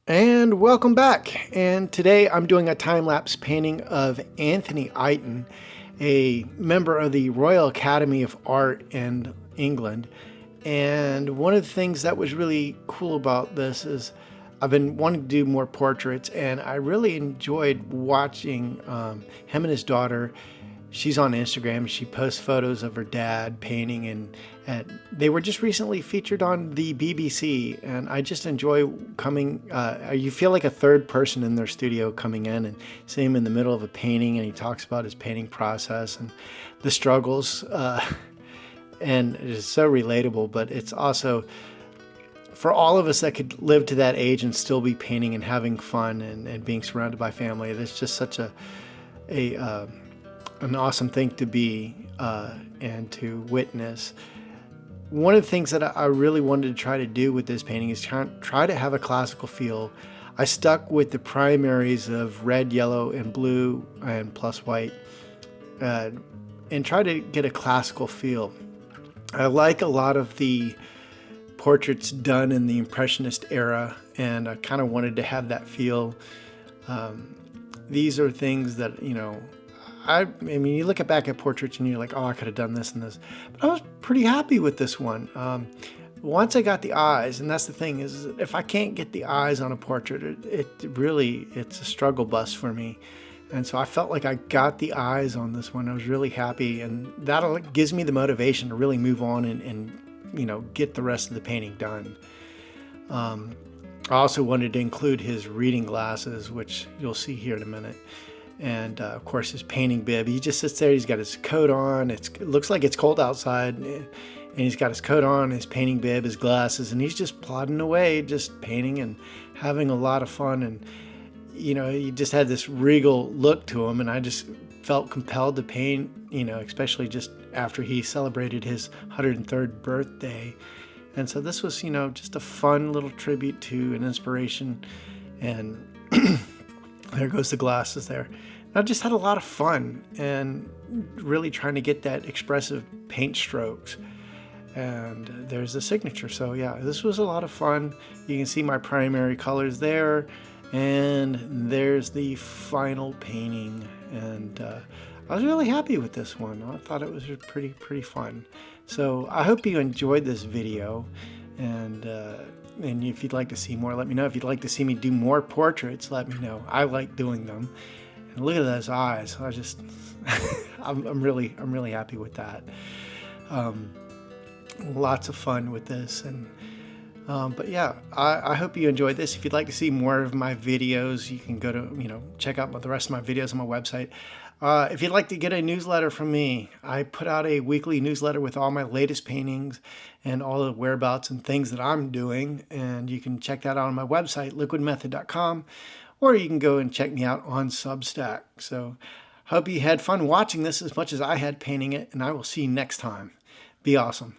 And welcome back. And today I'm doing a time-lapse painting of Anthony Iten, a member of the Royal Academy of Art in England. And one of the things that was really cool about this is I've been wanting to do more portraits, and I really enjoyed watching him and his daughter. She's on Instagram. She posts photos of her dad painting, and they were just recently featured on the BBC. And I just enjoy coming. You feel like a third person in their studio coming in and seeing him in the middle of a painting, and he talks about his painting process and the struggles. And it is so relatable, but it's also for all of us that could live to that age and still be painting and having fun and being surrounded by family. That's just such an awesome thing to be and to witness. One of the things that I really wanted to try to do with this painting is try to have a classical feel. I stuck with the primaries of red, yellow, and blue, and plus white, and try to get a classical feel. I like a lot of the portraits done in the Impressionist era, and I kind of wanted to have that feel. These are things that, I mean, you look back at portraits and you're like, oh, I could have done this and this. But I was pretty happy with this one. Once I got the eyes, and that's the thing, is if I can't get the eyes on a portrait, it's a struggle bus for me. And so I felt like I got the eyes on this one. I was really happy, and that gives me the motivation to really move on and get the rest of the painting done. I also wanted to include his reading glasses, which you'll see here in a minute. And of course his painting bib. He just sits there, he's got his coat on, it looks like it's cold outside, and he's got his coat on, his painting bib, his glasses, and he's just plodding away, just painting and having a lot of fun. And he just had this regal look to him, and I just felt compelled to paint, especially just after he celebrated his 103rd birthday. And so this was, just a fun little tribute to an inspiration. And there goes the glasses there. I just had a lot of fun and really trying to get that expressive paint strokes. And there's the signature. So yeah, this was a lot of fun. You can see my primary colors there, and there's the final painting. And I was really happy with this one. I thought it was pretty fun. So I hope you enjoyed this video, and if you'd like to see more, let me know. If you'd like to see me do more portraits, let me know. I like doing them. And look at those eyes. I just, I'm really happy with that. Lots of fun with this, and but yeah, I hope you enjoyed this. If you'd like to see more of my videos, you can go to check out the rest of my videos on my website. If you'd like to get a newsletter from me, I put out a weekly newsletter with all my latest paintings and all the whereabouts and things that I'm doing. And you can check that out on my website, liquidmethod.com, or you can go and check me out on Substack. So hope you had fun watching this as much as I had painting it, and I will see you next time. Be awesome.